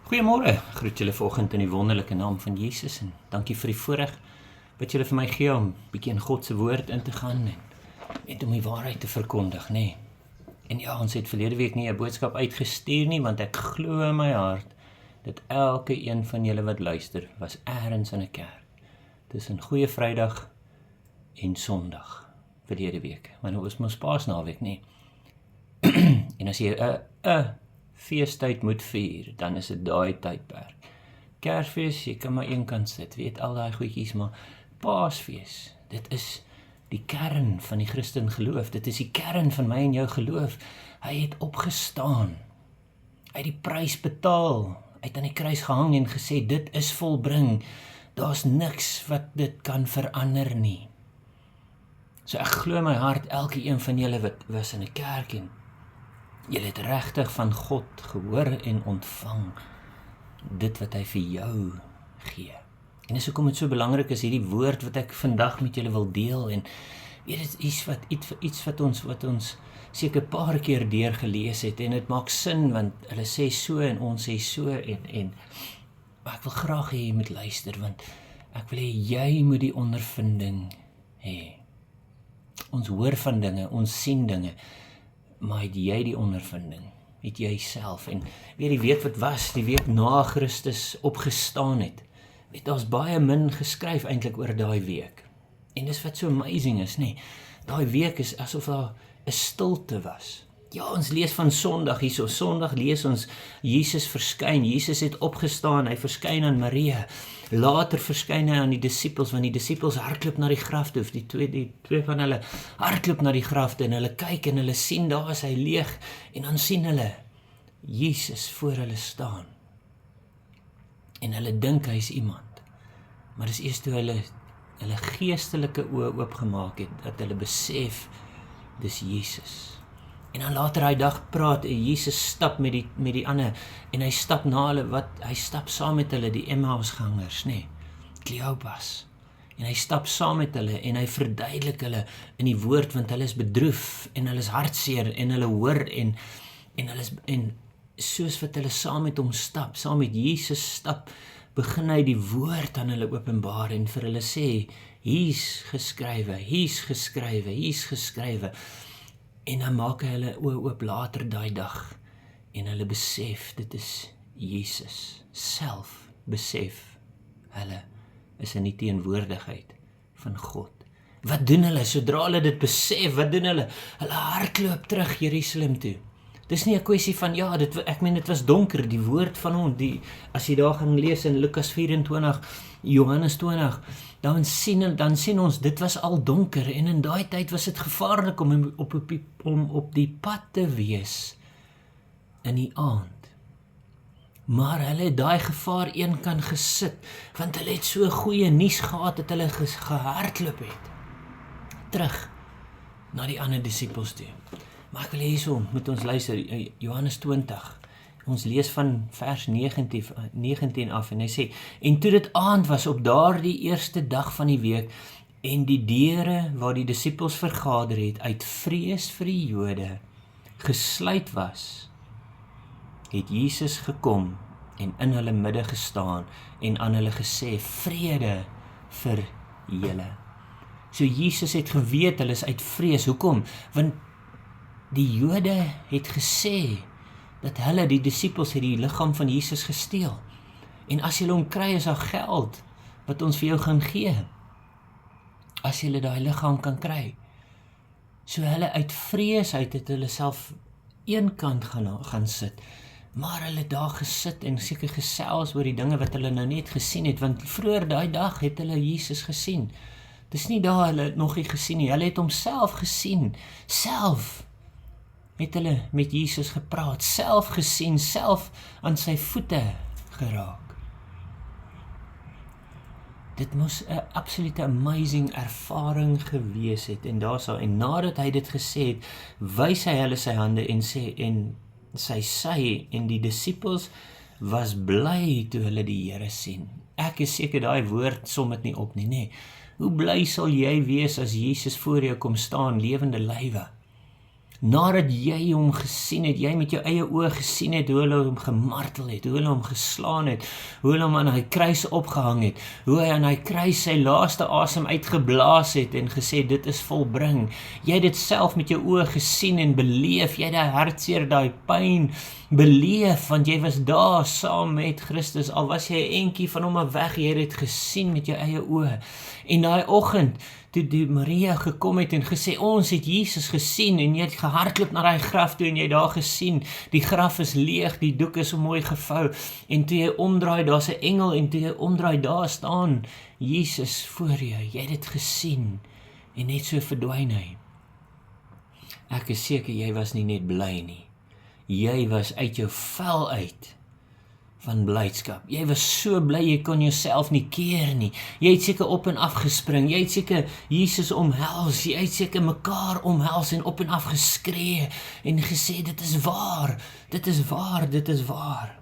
Goeiemôre, groet julle vanoggend in die wonderlike naam van Jesus en dankie vir die voorreg wat julle vir my gee om bietjie in God se woord in te gaan en net om die waarheid te verkondig, nê. En ja, ons het verlede week nie 'n boodskap uitgestuur nie, want ek glo in my hart dat elke een van julle wat luister, was eers in 'n kerk tussen Goeie Vrydag en Sondag verlede week. Want dit was mos Paasnaweek, nê. En as jy 'n feestyd moet vier, dan is dit daai tydperk. Kersfees, jy kan maar een kant sit, weet al daai goedjies, maar Paasfees, dit is die kern van die Christen geloof, dit is die kern van my en jou geloof. Hy het opgestaan, hy het die prys betaal, hy het aan die kruis gehang en gesê, dit is volbring, daar's niks wat dit kan verander nie. So ek glo in my hart, elke een van julle wat was in 'n kerk en julle het regtig van God gehoor en ontvang dit wat hy vir jou gee. En dis hoekom dit so belangrik is, hierdie woord wat ek vandag met julle wil deel, en weet dit is iets wat ons seker 'n paar keer deur gelees het, en dit maak sin, want hulle sê so en ons sê so, maar ek wil graag hê jy moet luister, want ek wil hê jy moet die ondervinding hê. Ons hoor van dinge, ons sien dinge, maar het jy die ondervinding? Het jy self? En weet die week wat was, die week na Christus opgestaan het, weet daar's baie min geskryf eintlik oor daai week. En dis wat so amazing is, nê. Daai week is asof daar 'n stilte was. Ja, ons lees van Sondag hierso. Sondag lees ons Jesus verskyn. Jesus het opgestaan, hy verskyn aan Maria. Later verskyn hy aan die disippels, want die disippels hardloop na die graf toe, die twee van hulle hardloop na die graf toe, en hulle kyk en hulle sien daar is hy leeg, en dan sien hulle Jesus voor hulle staan. En hulle dink hy is iemand. Maar dis eers toe hulle geestelike oë oopgemaak het, dat hulle besef, dis Jesus. En dan later hy dag praat, Jesus stap met die ander, en hy stap na hulle, hy stap saam met hulle, die Emmausgangers, nê, Kleopas, en hy stap saam met hulle, en hy verduidelik hulle in die woord, want hulle is bedroef, en hulle is hartseer, en hulle hoor, en soos wat hulle saam met hom stap, saam met Jesus stap, begin hy die woord aan hulle openbaar, en vir hulle sê, hier's geskrywe, hier's geskrywe, hier's geskrywe. En dan maak hy hulle oë oop later daai dag, en hulle besef, dit is Jesus, self besef, hulle is in die teenwoordigheid van God. Wat doen hulle, sodra hulle dit besef, wat doen hulle? Hulle hardloop terug Jerusalem toe. Dis nie 'n kwessie van, ja, ek meen dit was donker, die woord van hom, as jy daar gaan lees in Lukas 24, Johannes 20, dan sien ons, dit was al donker, en in daai tyd was dit gevaarlik om op die pad te wees in die aand. Maar hulle het daai gevaar eenkant gesit, want hulle het so goeie nuus gehad, dat hulle gehardloop het, terug na die ander disippels toe. Maar ek wil hierso met ons luister, Johannes 20, ons lees van vers 19 af, en hy sê, en toe dit aand was op daardie eerste dag van die week, en die deure waar die disippels vergader het, uit vrees vir die Jode, gesluit was, het Jesus gekom, en in hulle midde gestaan, en aan hulle gesê, vrede vir julle. So Jesus het geweet, hulle is uit vrees, hoekom? Want die Jode het gesê, dat hulle, die disippels, het die liggaam van Jesus gesteel. En as julle hom kry, is daar geld, wat ons vir jou gaan gee, as julle daai liggaam kan kry. So hulle uit vrees, het hulle self eenkant gaan sit, maar hulle daar gesit, en seker gesels oor die dinge wat hulle nou net gesien het, want vroeër daai dag het hulle Jesus gesien. Dis nie daar hulle nog nie gesien nie, hulle het hom self gesien, self, het hulle met Jesus gepraat, self gesien, self aan sy voete geraak. Dit moes 'n absolute amazing ervaring gewees het, en nadat hy dit gesê het, wys hy hulle sy hande en sê, en sy sy, en die disippels was bly toe hulle die Here sien. Ek is seker daai woord som dit nie op nie, nê. Hoe bly sal jy wees as Jesus voor jou kom staan, lewende lywe? nadat jy hom gesien het, jy met jou eie oë gesien het, hoe hulle hom gemartel het, hoe hulle hom geslaan het, hoe hulle hom aan hy kruis opgehang het, hoe hy aan hy kruis sy laaste asem uitgeblaas het en gesê, dit is volbring. Jy het dit self met jou oë gesien en beleef, jy het die hartseer, die pyn beleef, want jy was daar saam met Christus, al was jy 'n entjie van hom af weg, jy het dit gesien met jou eie oë. En daai oggend, toe die Maria gekom het en gesê, ons het Jesus gesien, en jy het gehardloop na die graf toe, en jy daar gesien, die graf is leeg, die doek is so mooi gevou, en toe jy omdraai, daar's 'n engel, en toe jy omdraai, daar staan Jesus voor jou, jy het dit gesien, en net so verdwyn hy. Ek is seker, jy was nie net bly nie, jy was uit jou vel uit, van blydskap. Jy was so bly, jy kon jouself nie keer nie. Jy het seker op en af gespring, jy het seker Jesus omhels, jy het seker mekaar omhels en op en af geskree en gesê, dit is waar, dit is waar, dit is waar.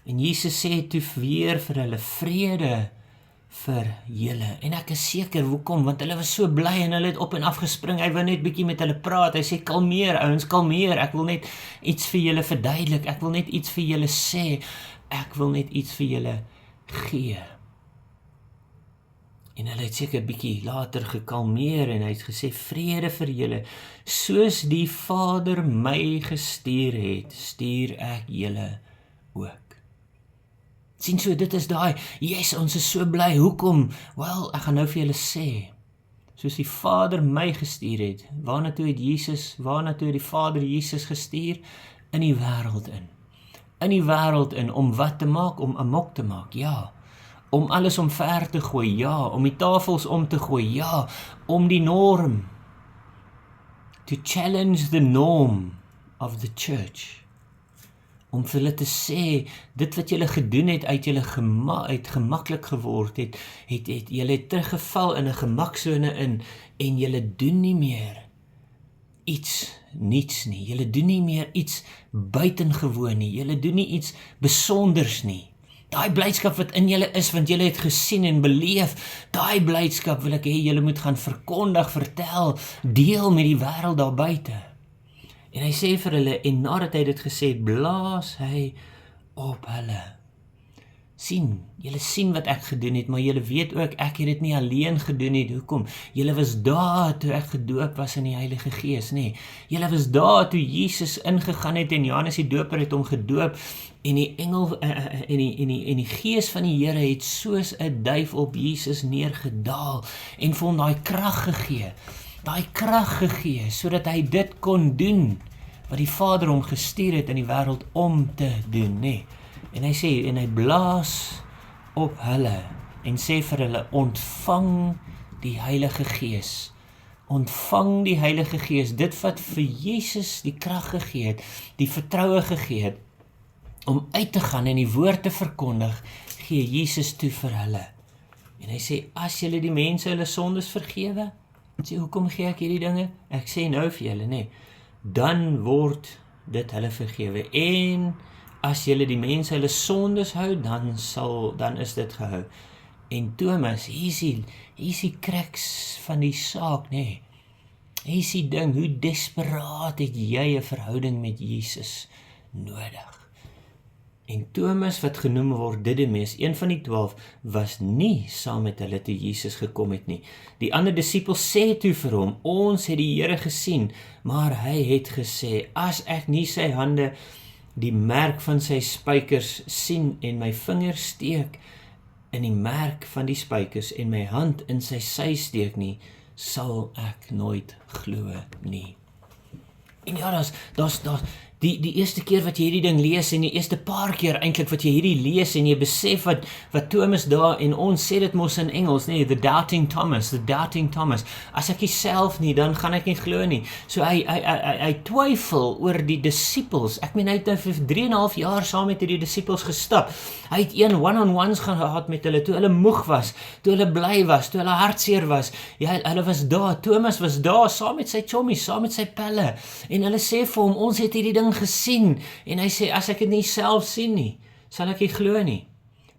En Jesus sê toe weer vir hulle, vrede vir julle. En ek is seker, hoekom? Want hulle was so bly en hulle het op en af gespring, hy wou net bietjie met hulle praat, hy sê, kalmeer ouens, kalmeer, ek wil net iets vir julle verduidelik, ek wil net iets vir julle sê, ek wil net iets vir julle gee. En hulle het seker bietjie later gekalmeer en hy het gesê, vrede vir julle, soos die Vader my gestuur het, stuur ek julle ook. Sien so, dit is daai, yes, ons is so bly, hoekom? Wel, ek gaan nou vir julle sê, soos die Vader my gestuur het, waarna toe het die Vader Jesus gestuur? In die wêreld in. In die wêreld in, om wat te maak? Om amok te maak, ja. Om alles omver te gooi, ja. Om die tafels om te gooi, ja. Om die norm. To challenge the norm of the church. Om vir hulle te sê, dit wat julle gedoen het, uit julle gemaklik geword het, julle het teruggeval in 'n gemaksone in, en julle doen nie meer niets nie, julle doen nie meer iets buitengewoon nie, julle doen nie iets besonders nie. Daai blydskap wat in julle is, want julle het gesien en beleef, daai blydskap wil ek hê julle moet gaan verkondig, vertel, deel met die wêreld daar buite. En hy sê vir hulle, en nadat hy dit gesê het, blaas hy op hulle. Julle sien wat ek gedoen het, maar julle weet ook, ek het dit nie alleen gedoen nie. Hoekom? Julle was daar toe ek gedoop was in die Heilige Gees, nee. Julle was daar toe Jesus ingegaan het en Johannes die Doper het hom gedoop en die engel en die Gees van die Here het soos 'n duif op Jesus neergedaal en vir hom daai krag gegee, sodat hy dit kon doen wat die Vader hom gestuur het in die wêreld om te doen, nee. En hy sê, en hy blaas op hulle en sê vir hulle, ontvang die Heilige Gees. Ontvang die Heilige Gees, dit wat vir Jesus die krag gegee het, die vertroue gegee het, om uit te gaan en die woord te verkondig, gee Jesus toe vir hulle. En hy sê, as julle die mense hulle sondes vergewe, sê, hoekom gee ek hierdie dinge? Ek sê nou vir julle, nee, dan word dit hulle vergewe. En as julle die mense hulle sondes hou, dan is dit gehou. En Thomas, hier is die crux van die saak, nee. Hier is die ding, hoe desperaat het jy 'n verhouding met Jesus nodig? En Thomas, wat genoem word Didymus, een van die 12, was nie saam met hulle toe Jesus gekom het nie. Die ander disippels sê toe vir hom, ons het die Here gesien, maar hy het gesê, as ek nie sy hande, die merk van sy spykers sien en my vinger steek in die merk van die spykers en my hand in sy sy steek nie, sal ek nooit glo nie. En ja, daar's die eerste keer wat jy hierdie ding lees en die eerste paar keer eintlik wat jy hierdie lees en jy besef wat Thomas daar, en ons sê dit mos in Engels, nee, the doubting Thomas, as ek self nie, dan gaan ek nie glo nie. So hy twyfel oor die disippels. Ek meen, hy het nou vir 3,5 jaar saam met die disippels gestap. Hy het one-on-ones gehad met hulle, toe hulle moeg was, toe hulle bly was, toe hulle hartseer was. Ja, hulle was daar, Thomas was daar, saam met sy chommies, saam met sy pelle, en hulle sê vir hom, ons het hierdie ding gesien, en hy sê, as ek dit nie self sien nie, sal ek nie glo nie.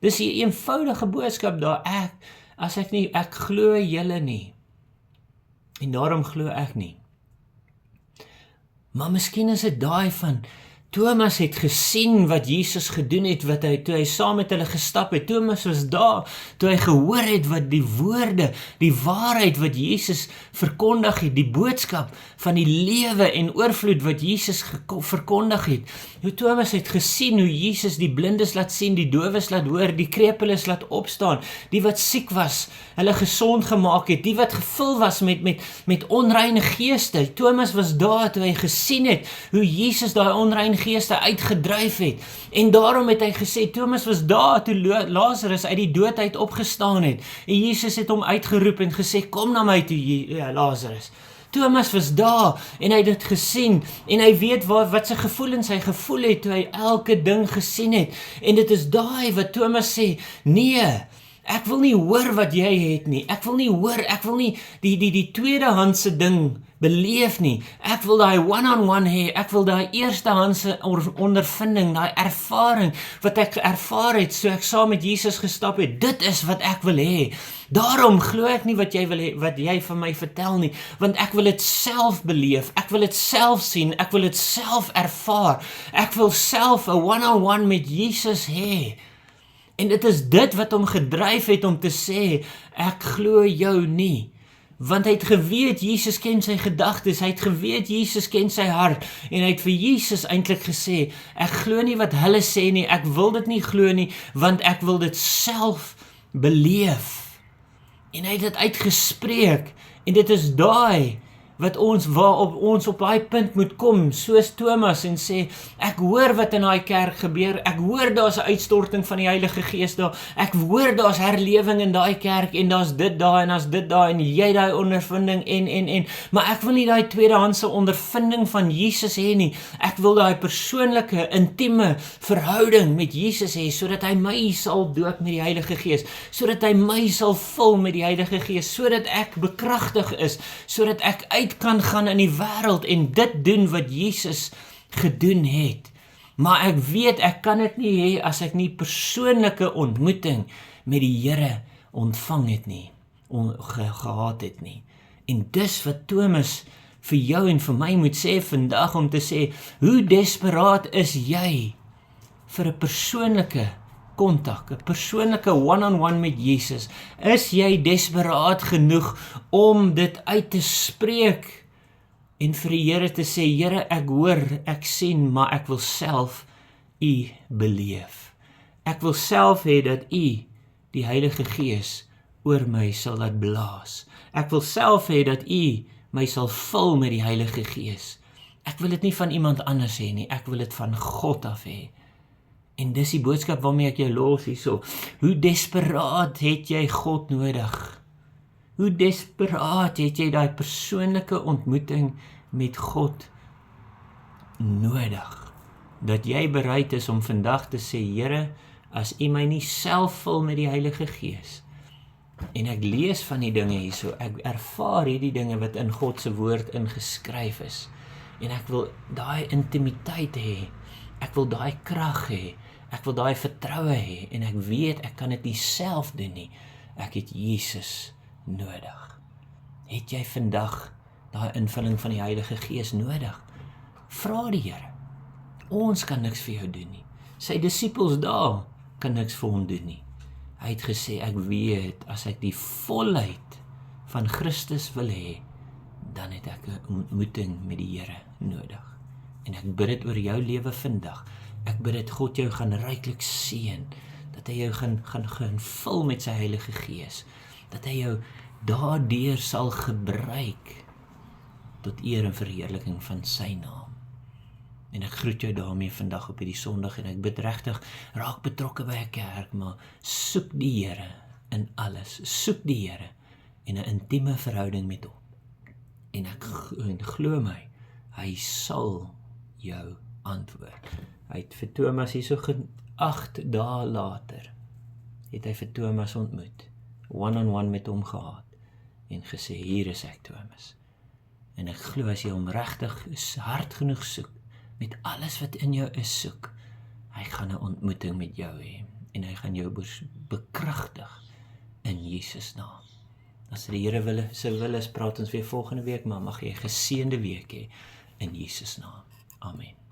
Dis die eenvoudige boodskap daar, ek glo julle nie, en daarom glo ek nie. Maar miskien is dit daai van Thomas het gesien wat Jesus gedoen het, toe hy saam met hulle gestap het. Thomas was daar, toe hy gehoor het wat die woorde, die waarheid wat Jesus verkondig het, die boodskap van die lewe en oorvloed wat Jesus verkondig het. Thomas het gesien hoe Jesus die blindes laat sien, die dowes laat hoor, die krepeles laat opstaan, die wat siek was, hulle gesond gemaak het, die wat gevul was met onreine geeste. Thomas was daar toe hy gesien het hoe Jesus daai onreine geeste uitgedryf het. En daarom het hy gesê, Thomas was daar toe Lazarus uit die dood uit opgestaan het. En Jesus het hom uitgeroep en gesê, kom na my toe, Lazarus. Thomas was daar en hy het dit gesien en hy weet wat sy gevoelens hy gevoel het toe hy elke ding gesien het. En dit is daai wat Thomas sê, nee, ek wil nie hoor wat jy het nie. Ek wil nie die tweedehandse ding beleef nie. Ek wil daai one-on-one hê. Ek wil daai eerstehandse ondervinding, daai ervaring wat ek ervaar het, so ek saam met Jesus gestap het. Dit is wat ek wil hê. Daarom glo ek nie wat jy wil hê, wat jy van my vertel nie, want ek wil dit self beleef. Ek wil dit self sien. Ek wil dit self ervaar. Ek wil self 'n one-on-one met Jesus hê. En dit is dit wat hom gedryf het om te sê, ek glo jou nie. Want hy het geweet, Jesus ken sy gedagtes, hy het geweet, Jesus ken sy hart, en hy het vir Jesus eintlik gesê, ek glo nie wat hulle sê nie, ek wil dit nie glo nie, want ek wil dit self beleef. En hy het dit uitgespreek, en dit is daai, waarop ons op daai punt moet kom, soos Thomas, en sê, ek hoor wat in daai kerk gebeur, ek hoor daar's 'n uitstorting van die Heilige Gees daar, ek hoor daar's herlewing in daai kerk, en daar's dit daar, en daar's dit daar, en jy daai ondervinding, maar ek wil nie daai tweedehandse ondervinding van Jesus hê nie, ek wil daai persoonlike, intieme verhouding met Jesus hê, sodat hy my sal doop met die Heilige Gees, sodat hy my sal vul met die Heilige Gees, sodat ek bekragtig is, sodat ek kan gaan in die wêreld en dit doen wat Jesus gedoen het. Maar ek weet, ek kan dit nie hê as ek nie persoonlike ontmoeting met die Here ontvang het nie, gehad het nie. En dis wat Thomas vir jou en vir my moet sê vandag, om te sê, hoe desperaat is jy vir 'n persoonlike kontak, 'n persoonlike one-on-one met Jesus? Is jy desperaat genoeg om dit uit te spreek en vir die Here te sê, Here, ek hoor, ek sien, maar ek wil self U beleef. Ek wil self hê dat U, die Heilige Gees, oor my sal laat blaas. Ek wil self hê dat U my sal vul met die Heilige Gees. Ek wil dit nie van iemand anders hê nie, ek wil dit van God af hê. En dis die boodskap waarmee ek jou los hierso. Hoe desperaat het jy God nodig? Hoe desperaat het jy daai persoonlike ontmoeting met God nodig? Dat jy bereid is om vandag te sê, Here, as U my nie self vul met die Heilige Gees, en ek lees van die dinge hierso, ek ervaar hierdie dinge wat in God se woord ingeskryf is, en ek wil daai intimiteit hê, ek wil daai krag hê, ek wil daai vertroue hê, en ek weet, ek kan dit nie self doen nie, ek het Jesus nodig. Het jy vandag daai invulling van die Heilige Gees nodig? Vra die Here. Ons kan niks vir jou doen nie. Sy disippels daar kan niks vir hom doen nie. Hy het gesê, ek weet, as ek die volheid van Christus wil hê, dan het ek 'n ontmoeting met die Here nodig. En ek bid dit oor jou lewe vandag. Ek bid dit God jou gaan ryklik seën, dat hy jou gaan vul met sy Heilige Gees, dat hy jou daardeur sal gebruik tot eer en verheerliking van sy naam. En ek groet jou daarmee vandag op hierdie Sondag, en ek bid regtig, raak betrokke by 'n kerk, maar soek die Here in alles, soek die Here en 'n intieme verhouding met hom. En ek glo my, hy sal jou antwoord. Hy het vir Thomas hierso 8 dae later, het hy vir Thomas ontmoet, one-on-one met hom gehad, en gesê, hier is ek, Thomas. En ek glo as jy hom regtig hard genoeg soek, met alles wat in jou is soek, hy gaan 'n ontmoeting met jou hê, en hy gaan jou bekragtig in Jesus naam. As die Here sou wil is, praat ons weer volgende week, maar mag jy 'n geseënde week hê, in Jesus naam. Amen.